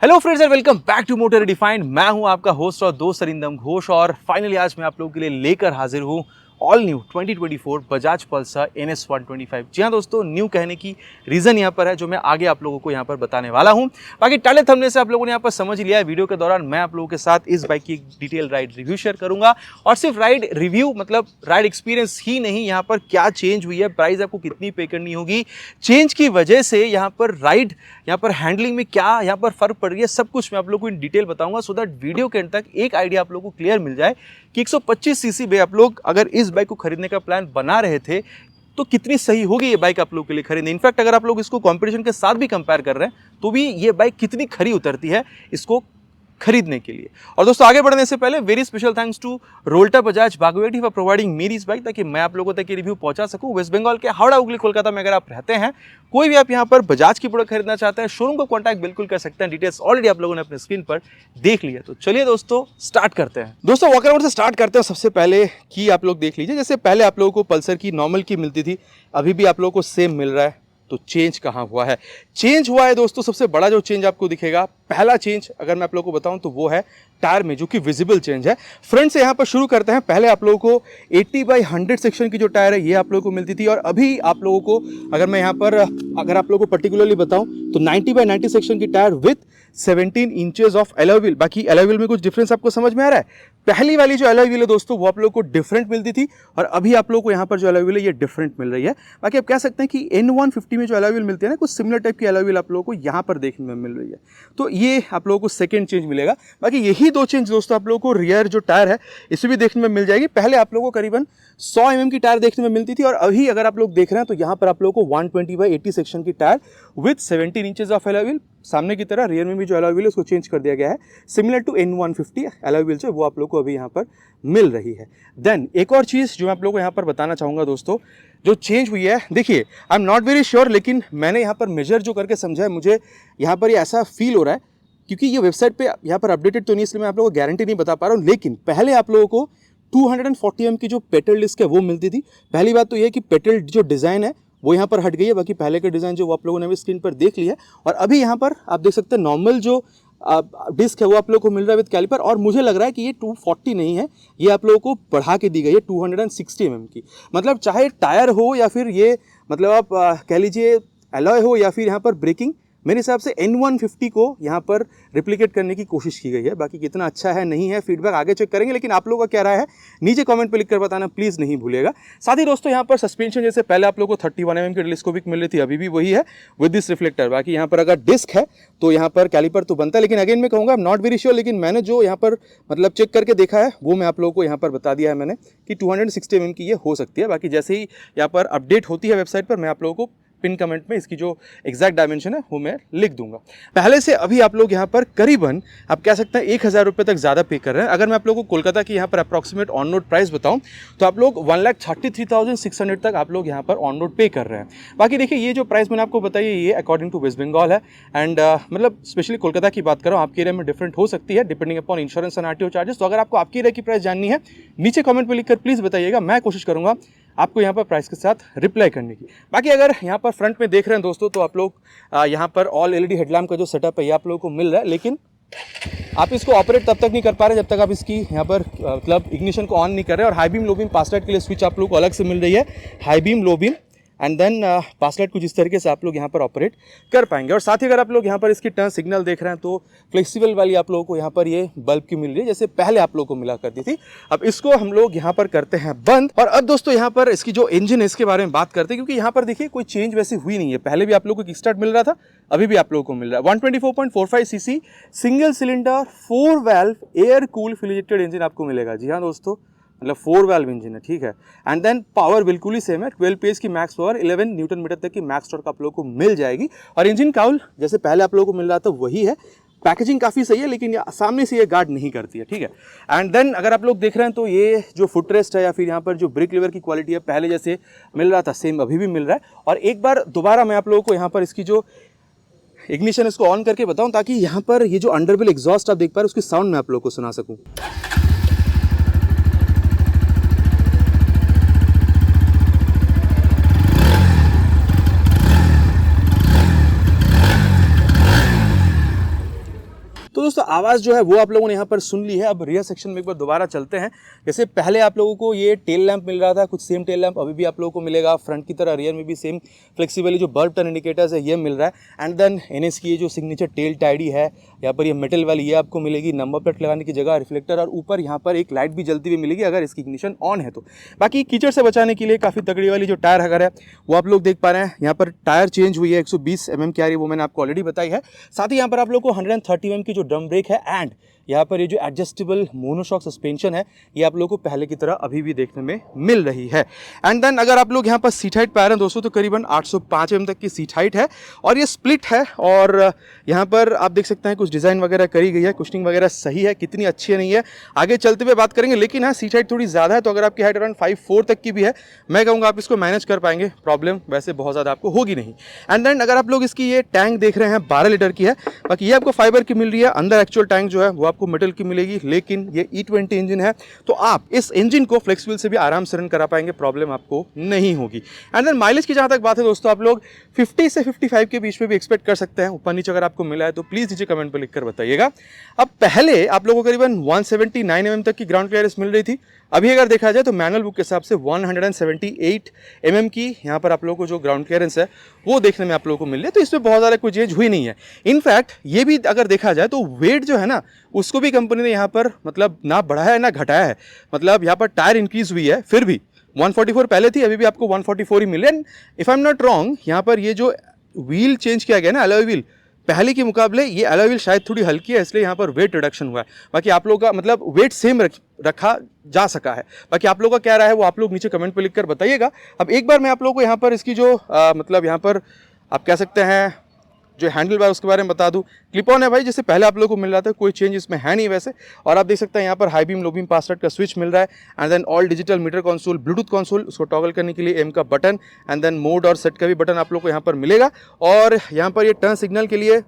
Hello friends and welcome back to motor redefined. मैं हूं आपका होस्ट और दोस्त अरिंदम घोष और फाइनली आज मैं आप लोगों के लिए लेकर हाजिर हूं all new 2024 Bajaj Pulsar NS 125। जी हाँ दोस्तों, न्यू कहने की रीज़न यहाँ पर है जो मैं आगे आप लोगों को यहाँ पर बताने वाला हूँ। बाकी टाइटल थंबनेल से आप लोगों ने यहाँ पर समझ लिया है। वीडियो के दौरान मैं आप लोगों के साथ इस बाइक की डिटेल राइड रिव्यू शेयर करूँगा और सिर्फ राइड रिव्यू मतलब राइड एक्सपीरियंस ही नहीं, यहाँ पर क्या चेंज हुई है, प्राइस आपको कितनी पे करनी होगी, चेंज की वजह से यहाँ पर राइड, यहाँ पर हैंडलिंग में क्या यहाँ पर फर्क पड़ रही है, सब कुछ मैं आप लोगों को इन डिटेल बताऊंगा सो दैट वीडियो के एंड तक एक आइडिया आप लोगों को क्लियर मिल जाए कि 125 सीसी में आप लोग अगर इस बाइक को खरीदने का प्लान बना रहे थे तो कितनी सही होगी ये बाइक आप लोग के लिए खरीदने। इनफैक्ट अगर आप लोग इसको कंपटीशन के साथ भी कंपेयर कर रहे हैं तो भी ये बाइक कितनी खरी उतरती है इसको खरीदने के लिए। और दोस्तों आगे बढ़ने से पहले very special thanks to Rolta Bajaj बागुएटी फॉर प्रोवाइडिंग मेरी इस बाइक ताकि मैं आप लोगों तक ये रिव्यू पहुंचा सकूं। वेस्ट बंगाल के हावड़ा हुगली कोलकाता में अगर आप रहते हैं, कोई भी आप यहां पर बजाज की प्रोडक्ट खरीदना चाहते हैं, शोरूम को कॉन्टैक्ट बिल्कुल कर सकते हैं। डिटेल्स ऑलरेडी आप लोगों ने अपने स्क्रीन पर देख लिया। तो चलिए दोस्तों स्टार्ट करते हैं। दोस्तों वॉक अराउंड से स्टार्ट करते हैं। सबसे पहले की आप लोग देख लीजिए, जैसे पहले आप लोगों को पल्सर की नॉर्मल की मिलती थी, अभी भी आप लोगों को सेम मिल रहा है। तो चेंज कहाँ हुआ है? चेंज हुआ है दोस्तों, सबसे बड़ा जो चेंज आपको दिखेगा, पहला चेंज अगर मैं आप लोगों को बताऊं तो वो है टायर में, जो कि विजिबल चेंज है। फ्रंट से यहाँ पर शुरू करते हैं। पहले आप लोगों को 80/100 सेक्शन की जो टायर है ये आप लोगों को मिलती थी और अभी आप लोगों को अगर मैं यहाँ पर अगर आप लोगों को पर्टिकुलरली बताऊं तो 90/90 सेक्शन की tyre with 17 inches of alloy wheel. बाकी एलॉय व्हील में कुछ डिफरेंस आपको समझ में आ रहा है? पहली वाली जो एलॉय व्हील है दोस्तों वो आप लोगों को डिफरेंट मिलती थी और अभी आप लोगों को यहाँ पर जो एलॉय व्हील है ये डिफरेंट मिल रही है। बाकी आप कह सकते हैं कि N150 में जो एलॉय व्हील मिलती है ना, कुछ सिमिलर टाइप की एलॉय व्हील आप लोगों को यहाँ पर देखने में मिल रही है। तो ये आप लोगों को सेकंड चेंज मिलेगा। बाकी यही दो चेंज दोस्तों आप लोगों को रियर जो टायर है इसे भी देखने में मिल जाएगी। पहले आप लोगों को करीबन 100 mm की टायर देखने में मिलती थी और अभी अगर आप लोग देख रहे हैं तो यहाँ पर आप लोगों को 120/80 सेक्शन की tyre with 17 inches of alloy wheel. सामने की तरह रियर में भी जो एलॉय व्हील है उसको चेंज कर दिया गया है, similar to N150 alloy wheel जो वो आप लोग को अभी यहाँ पर मिल रही है। देन एक और चीज़ जो मैं आप लोगों को यहाँ पर बताना चाहूँगा दोस्तों, जो चेंज हुई है, देखिए आई एम नॉट वेरी श्योर, लेकिन मैंने यहाँ पर मेजर जो करके समझा है, मुझे यहाँ पर ये ऐसा फील हो रहा है क्योंकि ये वेबसाइट पे यहाँ पर अपडेटेड तो नहीं, इसलिए मैं आप लोगों को गारंटी नहीं बता पा रहा हूँ। लेकिन पहले आप लोगों को 240 mm की जो पेटल डिस्क है वो मिलती थी। पहली बात तो ये कि पेटल जो डिज़ाइन है वो यहाँ पर हट गई है। बाकी पहले का डिज़ाइन जो वो आप लोगों ने भी स्क्रीन पर देख लिया है और अभी यहाँ पर आप देख सकते हैं नॉर्मल जो डिस्क है वो आप लोगों को मिल रहा है विद कैलिपर। और मुझे लग रहा है कि ये 240 नहीं है, ये आप लोगों को बढ़ा के दी गई है 260 mm की। मतलब चाहे टायर हो या फिर ये मतलब आप कह लीजिए एलॉय हो या फिर यहाँ पर ब्रेकिंग, मेरे हिसाब से N150 को यहाँ पर रिप्लिकेट करने की कोशिश की गई है। बाकी कितना अच्छा है नहीं है फीडबैक आगे चेक करेंगे, लेकिन आप लोगों का क्या राय है नीचे कमेंट पे लिख कर बताना प्लीज़ नहीं भूलिएगा। साथ ही दोस्तों यहाँ पर सस्पेंशन जैसे पहले आप लोगों को 31 mm की टेलीस्कोपिक मिल रही थी, अभी भी वही है विद दिस रिफ्लेक्टर। बाकी यहाँ पर अगर डिस्क है तो यहाँ पर कैलिपर तो बनता है, लेकिन अगेन मैं कहूँगा नॉट वेरी श्योर, लेकिन मैंने जो यहाँ पर मतलब चेक करके देखा है वो मैं आप लोगों को यहाँ पर बता दिया है मैंने कि 260 mm की ये हो सकती है। बाकी जैसे ही यहाँ पर अपडेट होती है वेबसाइट पर मैं आप लोगों को पिन कमेंट में इसकी जो एग्जैक्ट डायमेंशन है वो मैं लिख दूंगा। पहले से अभी आप लोग यहाँ पर करीबन आप कह सकते हैं 1000 रुपये तक ज़्यादा पे कर रहे हैं। अगर मैं आप लोगों को कोलकाता की यहाँ पर अप्रॉक्सीमेट ऑन रोड प्राइस बताऊँ तो आप लोग 1,33,600 तक आप लोग यहाँ पर ऑन रोड पे कर रहे हैं। बाकी देखिए ये जो प्राइस मैंने आपको बताई ये अकॉर्डिंग टू वेस्ट बंगाल है एंड मतलब स्पेशली कोलकाता की बात करो, आपके एरिया में डिफरेंट हो सकती है depending upon insurance and RTO charges. तो अगर आपको आपके एरिया की प्राइस जाननी है नीचे कमेंट में लिखकर प्लीज़ बताइएगा, मैं कोशिश करूँगा आपको यहाँ पर प्राइस के साथ रिप्लाई करने की। बाकी अगर यहाँ पर फ्रंट में देख रहे हैं दोस्तों तो आप लोग यहाँ पर ऑल LED हेडलैम्प का जो सेटअप है ये आप लोगों को मिल रहा है, लेकिन आप इसको ऑपरेट तब तक नहीं कर पा रहे जब तक आप इसकी यहाँ पर मतलब इग्निशन को ऑन नहीं कर रहे। और हाई बीम लो बीम पास लाइट के लिए स्विच आप लोग को अलग से मिल रही है, high beam low beam and then pass light कुछ इस तरीके से आप लोग यहाँ पर ऑपरेट कर पाएंगे। और साथ ही अगर आप लोग यहाँ पर इसकी टर्न सिग्नल देख रहे हैं तो फ्लेक्सिबल वाली आप लोगों को यहाँ पर ये बल्ब की मिल रही है जैसे पहले आप लोगों को मिला करती थी। अब इसको हम लोग यहाँ पर करते हैं बंद। और अब दोस्तों यहाँ पर इसकी जो इंजन है इसके बारे में बात करते हैं, क्योंकि यहाँ पर देखिए कोई चेंज वैसी हुई नहीं है। पहले भी आप लोगों को किक स्टार्ट मिल रहा था, अभी भी आप लोगों को मिल रहा है। 124.45 CC single cylinder 4 valve air cool fully injected engine आपको मिलेगा। जी हाँ दोस्तों, मतलब 4 वाल्व इंजन है, ठीक है। एंड देन पावर बिल्कुल ही सेम है, 12 PS की मैक्स पावर, 11 न्यूटन मीटर तक की मैक्स टॉर्क आप लोगों को मिल जाएगी। और इंजन काउल जैसे पहले आप लोगों को मिल रहा था वही है। पैकेजिंग काफ़ी सही है लेकिन सामने से ये गार्ड नहीं करती है, ठीक है। एंड देन अगर आप लोग देख रहे हैं तो ये जो फुटरेस्ट है या फिर यहाँ पर जो ब्रेक लीवर की क्वालिटी है पहले जैसे मिल रहा था सेम अभी भी मिल रहा है। और एक बार दोबारा मैं आप लोगों को यहाँ पर इसकी जो इग्निशन इसको ऑन करके बताऊँ ताकि यहाँ पर ये जो अंडरव्हील एग्जॉस्ट आप देख पा रहे हैं उसकी साउंड मैं आप लोगों को सुना सकूँ। तो दोस्तों आवाज़ जो है वो आप लोगों ने यहाँ पर सुन ली है। अब रियर सेक्शन में एक बार दोबारा चलते हैं। जैसे पहले आप लोगों को ये टेल लैंप मिल रहा था, कुछ सेम टेल लैंप अभी भी आप लोगों को मिलेगा। फ्रंट की तरह रियर में भी सेम फ्लेक्सिबली जो बल्ब टर्न इंडिकेटर्स है ये मिल रहा है। एंड देन एनएस की ये जो सिग्नेचर टेल टाइडी है, यहाँ पर ये मेटल वाली ये आपको मिलेगी, नंबर प्लेट लगाने की जगह रिफ्लेक्टर, और ऊपर यहाँ पर एक लाइट भी जलती हुई मिलेगी अगर इसकी इग्निशन ऑन है तो। बाकी कीचड़ से बचाने के लिए काफ़ी तगड़ी वाली जो टायर हगर है वो आप लोग देख पा रहे हैं। यहाँ पर टायर चेंज हुई है, 120 mm की आ रही है, वो मैंने आपको ऑलरेडी बताई है। साथ ही यहाँ पर आप लोग को 130 mm की जो ड्रम ब्रेक है, एंड यहाँ पर ये जो एडजस्टेबल मोनोशॉक सस्पेंशन है ये आप लोगों को पहले की तरह अभी भी देखने में मिल रही है। एंड देन अगर आप लोग यहाँ पर सीट हाइट पा रहे हैं दोस्तों तो करीबन 805 mm तक की सीट हाइट है, और ये स्प्लिट है। और यहाँ पर आप देख सकते हैं कुछ डिज़ाइन वगैरह करी गई है, कुशनिंग वगैरह सही है, कितनी अच्छी है नहीं है आगे चलते हुए बात करेंगे। लेकिन हाँ, सीट हाइट थोड़ी ज़्यादा है, तो अगर आपकी हाइट अराउंड 5'4" तक की भी है, मैं कहूँगा आप इसको मैनेज कर पाएंगे, प्रॉब्लम वैसे बहुत ज़्यादा आपको होगी नहीं। एंड देन अगर आप लोग इसकी ये टैंक देख रहे हैं 12 लीटर की है, बाकी ये आपको फाइबर की मिल रही है। अंदर एक्चुअल टैंक जो है वो आपको मेटल की मिलेगी, लेकिन ये E20 इंजन है, तो आप इस इंजन को फ्लेक्स व्हील से भी आराम से रन करा पाएंगे, प्रॉब्लम आपको नहीं होगी। एंड देन माइलेज की जहाँ तक बात है दोस्तों, आप लोग 50 से 55 के बीच में भी एक्सपेक्ट कर सकते हैं। ऊपर नीचे अगर आपको मिला है तो प्लीज़ नीचे कमेंट पर लिखकर बताइएगा। अब पहले आप लोगों को करीबन 179 mm तक की ग्राउंड क्लियरेंस मिल रही थी, अभी अगर देखा जाए तो मैनुअल बुक के हिसाब से 178 mm की यहाँ पर आप लोगों को जो ग्राउंड क्लियरेंस है वो देखने में आप लोगों को मिल रही है। तो इसमें बहुत ज़्यादा कोई चेंज हुई नहीं है। इनफैक्ट ये भी अगर देखा जाए तो वेट जो है ना, उसको भी कंपनी ने यहाँ पर मतलब ना बढ़ाया है ना घटाया है। मतलब यहाँ पर टायर इंक्रीज हुई है, फिर भी 144 पहले थी, अभी भी आपको 144 ही मिले। And if I am not wrong, यहाँ पर ये जो व्हील चेंज किया गया ना, अलॉय व्हील, पहले के मुकाबले ये अलॉय व्हील शायद थोड़ी हल्की है, इसलिए यहाँ पर वेट रिडक्शन हुआ है। बाकी आप लोगों का मतलब वेट सेम रखा जा सका है। बाकी आप लोगों का क्या रहा है वो आप लोग नीचे कमेंट पे लिखकर बताइएगा। अब एक बार मैं आप लोगों को यहाँ पर इसकी जो मतलब यहाँ पर आप कह सकते हैं जो हैंडल बार उसके बारे में बता दूं। क्लिप ऑन है भाई, जैसे पहले आप लोगों को मिल रहा था, कोई चेंज इसमें है नहीं वैसे। और आप देख सकते हैं यहाँ पर high beam low beam pass का स्विच मिल रहा है। And then all digital meter console, Bluetooth console, उसको टॉगल करने के लिए एम का बटन, एंड देन मोड और सेट का भी बटन आप लोग को यहाँ पर मिलेगा। और यहाँ पर ये टर्न सिग्नल के लिए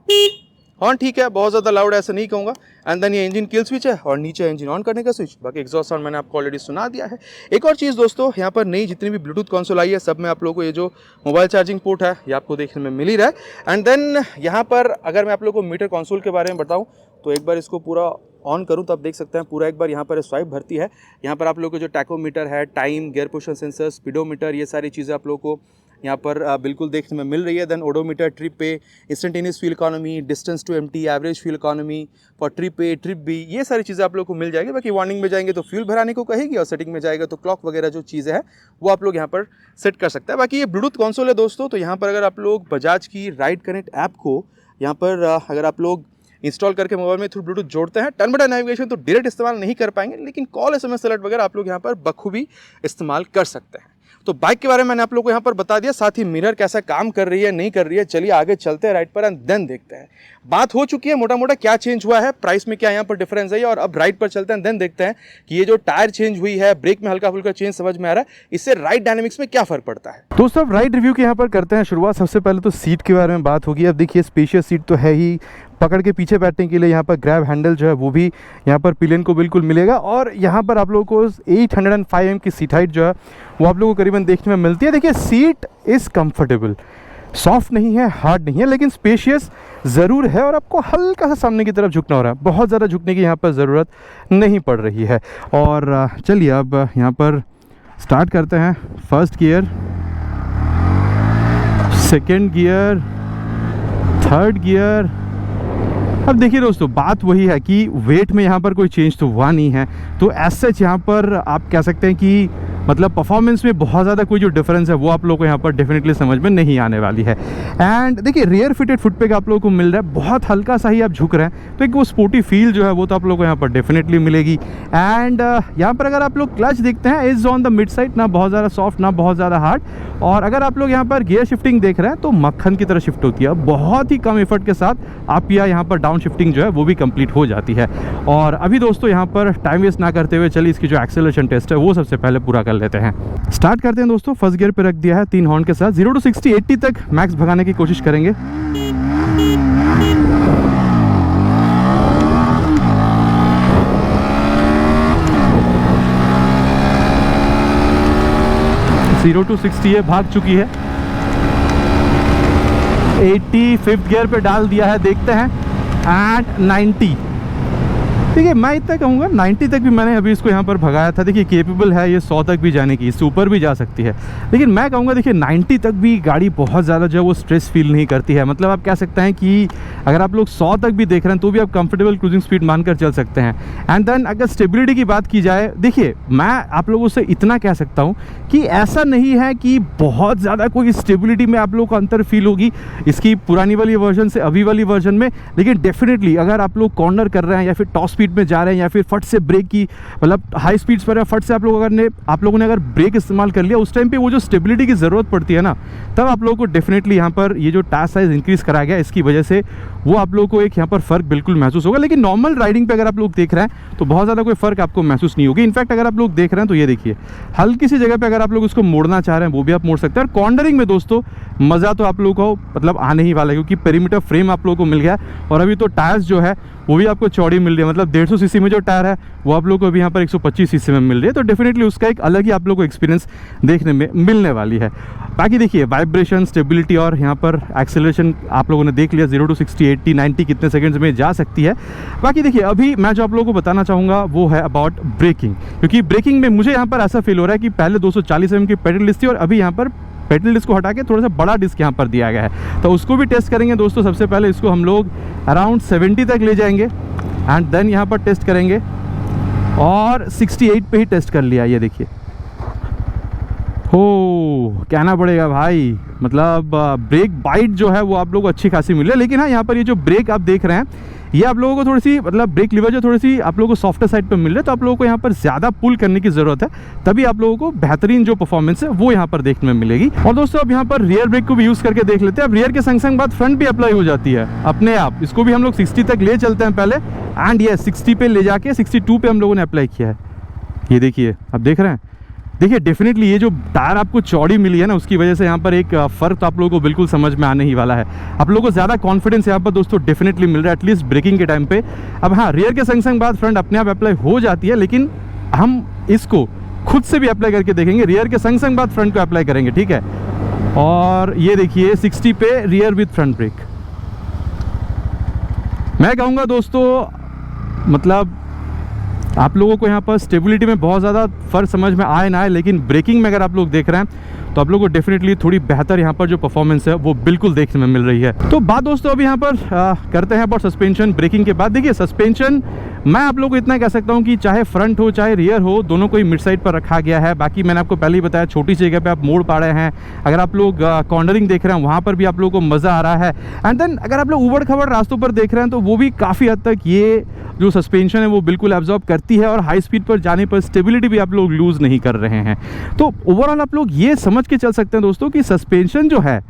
हॉर्न ठीक है, बहुत ज़्यादा लाउड ऐसा नहीं कहूँगा। एंड देन ये इंजन किल स्विच है, और नीचे इंजन ऑन करने का स्विच। बाकी एग्जॉस्ट साउंड मैंने आपको ऑलरेडी सुना दिया है। एक और चीज़ दोस्तों, यहाँ पर नई जितनी भी ब्लूटूथ कंसोल आई है सब में आप लोगों को ये जो मोबाइल चार्जिंग पोर्ट है ये आपको देखने में मिल ही रहा है। एंड देन यहाँ पर अगर मैं आप लोगों को मीटर कंसोल के बारे में बताऊँ तो एक बार इसको पूरा ऑन करूँ तो आप देख सकते हैं पूरा एक बार यहाँ पर स्वाइप भरती है। यहाँ पर आप लोगों को जो टैकोमीटर है, time, gear position sensor, speedometer, ये सारी चीज़ें आप लोगों को यहाँ पर बिल्कुल देखने में मिल रही है। देन ओडोमीटर, ट्रिप पे, instantaneous fuel economy, distance to empty, average fuel economy for trip A, trip B, ये सारी चीज़ें आप लोग को मिल जाएगी। बाकी वार्निंग में जाएंगे तो फ्यूल भराने को कहेगी, और सेटिंग में जाएगा तो क्लॉक वगैरह जो चीज़ें हैं वो आप लोग यहाँ पर सेट कर सकते हैं। बाकी ये ब्लूटूथ कंसोल है दोस्तों, तो यहाँ पर अगर आप लोग बजाज की राइड कनेक्ट ऐप को यहाँ पर अगर आप लोग इंस्टॉल करके मोबाइल में थ्रू ब्लूटूथ जोड़ते हैं, टर्न बटन नेविगेशन तो डायरेक्ट इस्तेमाल नहीं कर पाएंगे, लेकिन कॉल, SMS अलर्ट वगैरह आप लोग यहाँ पर बखूबी इस्तेमाल कर सकते हैं। तो बाइक के बारे में मैंने आप लोगों को यहाँ पर बता दिया, साथ ही मिरर कैसा काम कर रही है नहीं कर रही है। चलिए आगे चलते हैं राइट पर, एंड देन देखते हैं। बात हो चुकी है मोटा मोटा क्या चेंज हुआ है, प्राइस में क्या यहाँ पर डिफरेंस है, और अब राइट पर चलते हैं, देन देखते हैं कि ये जो टायर चेंज हुई है, ब्रेक में हल्का फुल्का चेंज समझ में आ रहा है, इससे राइड डायनेमिक्स में क्या फर्क पड़ता है। दोस्तों अब राइड रिव्यू के यहाँ पर करते हैं शुरुआत। सबसे पहले तो सीट के बारे में बात होगी। अब देखिए स्पेशियस सीट तो है ही, पकड़ के पीछे बैठने के लिए यहाँ पर ग्रैब हैंडल जो है वो भी यहाँ पर पिलियन को बिल्कुल मिलेगा। और यहाँ पर आप लोगों को 805 mm की सीट हाइट जो है वो आप लोगों को करीबन देखने में मिलती है। देखिए सीट इज़ कंफर्टेबल, सॉफ्ट नहीं है, हार्ड नहीं है, लेकिन स्पेशियस ज़रूर है, और आपको हल्का सा सामने की तरफ झुकना हो रहा है, बहुत ज़्यादा झुकने की यहाँ पर ज़रूरत नहीं पड़ रही है। और चलिए अब यहाँ पर स्टार्ट करते हैं। First gear, second gear, third gear. अब देखिए दोस्तों बात वही है कि वेट में यहाँ पर कोई चेंज तो हुआ नहीं है, तो एज सच यहाँ पर आप कह सकते हैं कि मतलब परफॉर्मेंस में बहुत ज़्यादा कोई जो डिफरेंस है वो आप लोगों को यहाँ पर डेफिनेटली समझ में नहीं आने वाली है। एंड देखिए रियर फिटेड फुटपैक आप लोगों को मिल रहा है, बहुत हल्का सा ही आप झुक रहे हैं, तो एक वो स्पोर्टी फील जो है वो तो आप लोगों को यहाँ पर डेफिनेटली मिलेगी। एंड यहाँ पर अगर आप लोग क्लच देखते हैं, is on the mid side, ना बहुत ज़्यादा सॉफ्ट ना बहुत ज़्यादा हार्ड। और अगर आप लोग यहाँ पर गियर शिफ्टिंग देख रहे हैं तो मक्खन की तरह शिफ्ट होती है, बहुत ही कम एफर्ट के साथ आप यहाँ पर डाउन शिफ्टिंग जो है वो भी कंप्लीट हो जाती है। और अभी दोस्तों यहाँ पर टाइम वेस्ट ना करते हुए चलिए इसकी जो एक्सेलरेशन टेस्ट है वो सबसे पहले पूरा कर लेते हैं। स्टार्ट करते हैं दोस्तों। फर्स्ट गियर पे रख दिया है 3 हॉर्न के साथ, 0 to 60 80 तक मैक्स भगाने की कोशिश करेंगे। जीरो टू 60 है, भाग चुकी है। 80 फिफ्थ गियर पे डाल दिया है, देखते हैं एंड 90। देखिए मैं इतना कहूँगा 90 तक भी मैंने अभी इसको यहाँ पर भगाया था। देखिए केपेबल है ये 100 तक भी जाने की, इससे ऊपर भी जा सकती है, लेकिन मैं कहूँगा देखिए 90 तक भी गाड़ी बहुत ज़्यादा जो है वो स्ट्रेस फील नहीं करती है। मतलब आप कह सकते हैं कि अगर आप लोग 100 तक भी देख रहे हैं तो भी आप कंफर्टेबल क्रूजिंग स्पीड मानकर चल सकते हैं। एंड देन अगर स्टेबिलिटी की बात की जाए, देखिए मैं आप लोगों से इतना कह सकता हूँ कि ऐसा नहीं है कि बहुत ज़्यादा कोई स्टेबिलिटी में आप लोगों को अंतर फील होगी इसकी पुरानी वाली वर्जन से अभी वाली वर्जन में, लेकिन डेफिनेटली अगर आप लोग कॉर्नर कर रहे हैं या फिर टॉप स्पीड में जा रहे हैं या फिर फट से ब्रेक की मतलब हाई स्पीड्स पर फट से आप लोगों ने अगर ब्रेक इस्तेमाल कर लिया, उस टाइम पे वो जो स्टेबिलिटी की ज़रूरत पड़ती है ना, तब आप लोगों को डेफिनेटली यहाँ पर ये जो टायर साइज़ इंक्रीज़ कराया गया इसकी वजह से वो आप लोगों को एक यहाँ पर फ़र्क बिल्कुल महसूस होगा। लेकिन नॉर्मल राइडिंग पे अगर आप लोग देख रहे हैं तो बहुत ज़्यादा कोई फ़र्क आपको महसूस नहीं होगी। इनफैक्ट अगर आप लोग देख रहे हैं तो ये देखिए हल्की सी जगह पे अगर आप लोग उसको मोड़ना चाह रहे हैं वो भी आप मोड़ सकते हैं। और कॉर्नरिंग में दोस्तों मज़ा तो आप लोगों को मतलब आने ही वाला है, क्योंकि पेरीमीटर फ्रेम आप लोगों को मिल गया और अभी तो टायर्स जो है वो भी आपको चौड़ी मिल रही है। मतलब 150 सीसी में जो टायर है वो आप लोगों को अभी यहाँ पर 125 सीसी में मिल रही है, तो डेफिनेटली उसका एक अलग ही आप लोगों को एक्सपीरियंस देखने में मिलने वाली है। बाकी देखिए वाइब्रेशन, स्टेबिलिटी और यहाँ पर एक्सेलरेशन आप लोगों ने देख लिया 0 to 60, 80, 90 कितने सेकंड्स में जा सकती है। बाकी देखिए अभी मैं जो आप लोगों को बताना चाहूँगा वो है अबाउट ब्रेकिंग, क्योंकि ब्रेकिंग में मुझे यहाँ पर ऐसा फील हो रहा है कि पहले 240 mm की पेडल डिस्क थी और अभी यहाँ पर पेडल डिस्क को हटा के थोड़ा सा बड़ा डिस्क यहाँ पर दिया गया है, तो उसको भी टेस्ट करेंगे दोस्तों। सबसे पहले इसको हम लोग अराउंड 70 तक ले जाएंगे एंड देन यहाँ पर टेस्ट करेंगे और 68 पे ही टेस्ट कर लिया। ये देखिए हो कहना पड़ेगा भाई, मतलब ब्रेक बाइट जो है वो आप लोगों को अच्छी खासी मिल रही है। लेकिन हाँ यहाँ पर ये जो ब्रेक आप देख रहे हैं ये आप लोगों को थोड़ी सी मतलब ब्रेक लीवर जो थोड़ी सी आप लोगों को सॉफ्टर साइड पे मिल रहा है, तो आप लोगों को यहाँ पर ज़्यादा पुल करने की ज़रूरत है, तभी आप लोगों को बेहतरीन जो परफॉर्मेंस है वो यहाँ पर देखने में मिलेगी। और दोस्तों अब यहाँ पर रियर ब्रेक को भी यूज़ करके देख लेते हैं। अब रियर के संग संग बात फ्रंट भी अप्लाई हो जाती है अपने आप, इसको भी हम लोग 60 तक ले चलते हैं पहले एंड ये 60 पे ले जाके 62 पे हम लोगों ने अप्लाई किया है। ये देखिए अब देख रहे हैं, देखिए डेफिनेटली ये जो टायर आपको चौड़ी मिली है ना उसकी वजह से यहाँ पर एक फ़र्क तो आप लोगों को बिल्कुल समझ में आने ही वाला है। आप लोगों को ज़्यादा कॉन्फिडेंस यहाँ पर दोस्तों डेफिनेटली मिल रहा है एटलीस्ट ब्रेकिंग के टाइम पे। अब हाँ रियर के संग संग बात फ्रंट अपने आप अप्लाई हो जाती है, लेकिन हम इसको खुद से भी अप्लाई करके देखेंगे। रियर के संग संग बात फ्रंट को अप्लाई करेंगे, ठीक है। और ये देखिए 60 पे रियर विथ फ्रंट ब्रेक। मैं कहूँगा दोस्तों मतलब आप लोगों को यहाँ पर स्टेबिलिटी में बहुत ज़्यादा फ़र्क समझ में आए ना आए, लेकिन ब्रेकिंग में अगर आप लोग देख रहे हैं तो आप लोगों को डेफिनेटली थोड़ी बेहतर यहाँ पर जो परफॉर्मेंस है वो बिल्कुल देखने में मिल रही है। तो बात दोस्तों अभी यहाँ पर करते हैं अबाउट सस्पेंशन। ब्रेकिंग के बाद देखिए सस्पेंशन मैं आप लोगों को इतना कह सकता हूँ कि चाहे फ्रंट हो चाहे रियर हो दोनों को ही मिड साइड पर रखा गया है। बाकी मैंने आपको पहले ही बताया छोटी सी जगह पे आप मोड़ पा रहे हैं, अगर आप लोग कॉर्नरिंग देख रहे हैं वहाँ पर भी आप लोगों को मज़ा आ रहा है। एंड देन अगर आप लोग उबड़ खबड़ रास्तों पर देख रहे हैं तो वो भी काफ़ी हद तक ये जो सस्पेंशन है वो बिल्कुल एब्जॉर्ब करती है और हाई स्पीड पर जाने पर स्टेबिलिटी भी आप लोग लूज़ नहीं कर रहे हैं। तो ओवरऑल आप लोग ये समझ के चल सकते हैं दोस्तों कि सस्पेंशन जो है,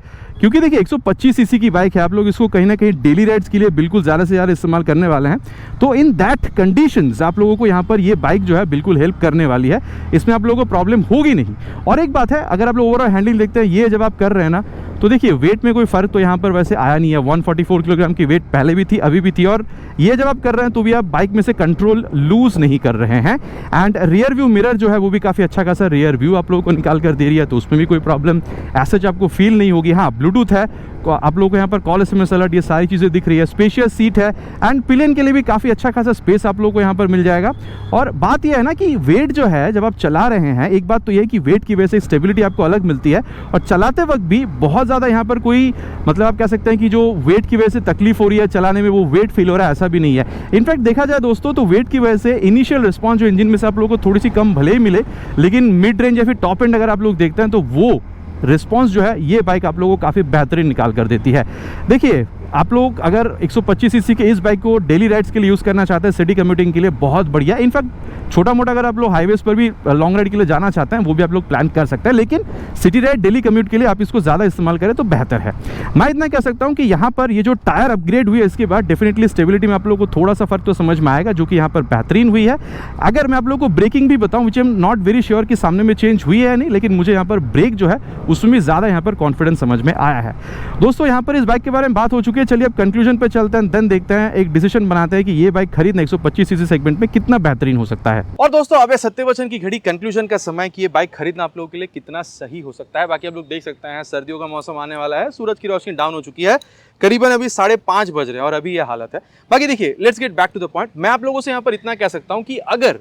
क्योंकि देखिए 125 सीसी की बाइक है, आप लोग इसको कहीं ना कहीं डेली राइड्स के लिए बिल्कुल ज़्यादा से ज़्यादा इस्तेमाल करने वाले हैं, तो इन दैट कंडीशंस आप लोगों को यहाँ पर ये बाइक जो है बिल्कुल हेल्प करने वाली है, इसमें आप लोगों को प्रॉब्लम होगी नहीं। और एक बात है, अगर आप लोग ओवरऑल हैंडलिंग देखते हैं ये जब आप कर रहे हैं ना तो देखिए वेट में कोई फ़र्क तो यहाँ पर वैसे आया नहीं है। 144 किलोग्राम की वेट पहले भी थी अभी भी थी, और ये जब आप कर रहे हैं तो भी आप बाइक में से कंट्रोल लूज़ नहीं कर रहे हैं। एंड रियर व्यू मिरर जो है वो भी काफ़ी अच्छा खासा रियर व्यू आप लोगों को निकाल कर दे रही है, तो उसमें भी कोई प्रॉब्लम ऐसा आपको फील नहीं होगी। हाँ ब्लूटूथ है, आप लोगों को यहाँ पर कॉल SMS अलर्ट ये सारी चीज़ें दिख रही है। स्पेशियस सीट है एंड पिलियन के लिए भी काफ़ी अच्छा खासा स्पेस आप लोगों को यहाँ पर मिल जाएगा। और बात यह है ना कि वेट जो है जब आप चला रहे हैं, एक बात तो यह है कि वेट की वजह से स्टेबिलिटी आपको अलग मिलती है, और चलाते वक्त भी बहुत ज़्यादा यहाँ पर कोई मतलब आप कह सकते हैं कि जो वेट की वजह से तकलीफ हो रही है चलाने में वो वेट फील हो रहा है, ऐसा भी नहीं है। इनफैक्ट देखा जाए दोस्तों तो वेट की वजह से इनिशियल रिस्पॉन्स जो इंजन में से आप लोगों को थोड़ी सी कम भले ही मिले, लेकिन मिड रेंज या फिर टॉप एंड अगर आप लोग देखते हैं तो वो रिस्पॉन्स जो है ये बाइक आप लोगों को काफ़ी बेहतरीन निकाल कर देती है। देखिए आप लोग अगर 125 सीसी के इस बाइक को डेली राइड्स के लिए यूज़ करना चाहते हैं, सिटी कम्यूटिंग के लिए बहुत बढ़िया। इनफैक्ट छोटा मोटा अगर आप लोग हाईवेज़ पर भी लॉन्ग राइड के लिए जाना चाहते हैं वो भी आप लोग प्लान कर सकते हैं, लेकिन सिटी राइड डेली कम्यूट के लिए आप इसको ज़्यादा इस्तेमाल करें तो बेहतर है। मैं इतना कह सकता हूँ कि यहाँ पर ये जो टायर अपग्रेड हुई है इसके बाद डेफिनेटली स्टेबिलिटी में आप लोगों को थोड़ा सा फर्क तो समझ में आएगा, जो कि यहाँ पर बेहतरीन हुई है। अगर मैं आप लोगों को ब्रेकिंग भी बताऊँ, which I am not very sure कि सामने में चेंज हुई है या नहीं, लेकिन मुझे यहाँ पर ब्रेक जो है उसमें ज़्यादा यहाँ पर कॉन्फिडेंस समझ में आया है। दोस्तों यहाँ पर इस बाइक के बारे में बात हो चुकी है। ओके चलिए अब कंक्लूजन पे चलते हैं, देन देखते हैं, एक डिसीजन बनाते हैं कि ये बाइक खरीदना 125 सीसी सेगमेंट में कितना बेहतरीन हो सकता है। और दोस्तों अब सत्यवचन की घड़ी कंक्लूजन का समय कि ये बाइक खरीदना आप लोगों के लिए कितना सही हो सकता है। बाकी आप लोग देख सकते हैं सर्दियों का मौसम आने वाला है, सूरज की रोशनी डाउन हो चुकी है, करीबन अभी 5:30 बज रहे हैं और अभी ये हालत है। बाकी देखिए let's get back to the point. मैं आप लोगों से यहाँ पर इतना कह सकता हूँ कि अगर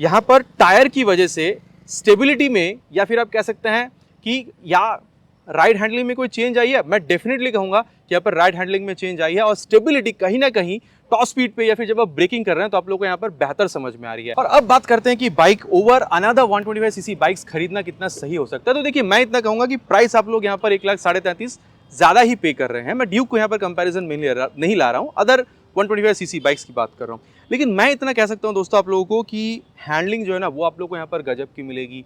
यहाँ पर टायर की वजह से स्टेबिलिटी में या फिर आप कह सकते हैं कि या राइड हैंडलिंग में कोई चेंज आई है, मैं डेफिनेटली कहूंगा कि यहाँ पर राइड हैंडलिंग में चेंज आई है और स्टेबिलिटी कहीं ना कहीं टॉप स्पीड पे या फिर जब आप ब्रेकिंग कर रहे हैं तो आप लोगों को यहाँ पर बेहतर समझ में आ रही है। और अब बात करते हैं कि bike over another 125 CC bikes खरीदना कितना सही हो सकता है। तो देखिए मैं इतना कहूंगा कि प्राइस आप लोग यहाँ पर 1,33,500 ज्यादा ही पे कर रहे हैं। मैं ड्यूक को यहाँ पर कंपैरिजन में नहीं ला रहा हूँ, अदर 125 सीसी बाइक्स की बात कर रहा हूँ। लेकिन मैं इतना कह सकता हूँ दोस्तों आप लोगों को कि हैंडलिंग जो है ना वो आप लोगों को यहाँ पर गजब की मिलेगी।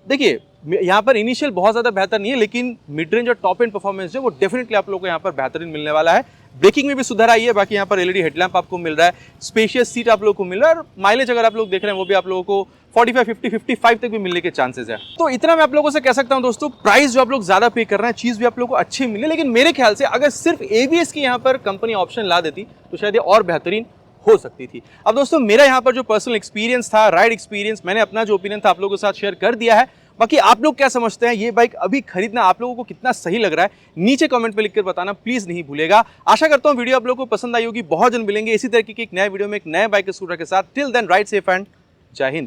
देखिए यहाँ पर इनिशियल बहुत ज़्यादा बेहतर नहीं है, लेकिन मिड रेंज और टॉप एंड परफॉर्मेंस जो वो डेफिनेटली आप लोगों को यहाँ पर बेहतरीन मिलने वाला है। ब्रेकिंग में भी सुधार आई है। बाकी यहाँ पर एलईडी हेडलैम्प आपको मिल रहा है, स्पेशियस सीट आप लोगों को मिल रहा है और माइलेज अगर आप लोग देख रहे हैं वो भी आप लोगों को 45, 50, 55 तक भी मिलने के चांसेस है। तो इतना मैं आप लोगों से कह सकता हूँ दोस्तों, प्राइस जो आप लोग ज़्यादा पे कर रहे हैं, चीज़ भी आप लोगों को अच्छी मिले, लेकिन मेरे ख्याल से अगर सिर्फ ABS की यहाँ पर कंपनी ऑप्शन ला देती तो शायद ये और बेहतरीन हो सकती थी। अब दोस्तों मेरा यहाँ पर जो पर्सनल एक्सपीरियंस था, राइड एक्सपीरियंस, मैंने अपना जो ओपिनियन था आप लोगों के साथ शेयर कर दिया है। बाकी आप लोग क्या समझते हैं, ये बाइक अभी खरीदना आप लोगों को कितना सही लग रहा है, नीचे कमेंट पे लिखकर बताना प्लीज नहीं भूलेगा। आशा करता हूँ वीडियो आप लोगों को पसंद आई होगी। बहुत जल्द मिलेंगे इसी तरीके की एक नए वीडियो में एक नए बाइक स्कूटर के साथ। Till then ride safe and जय हिंद।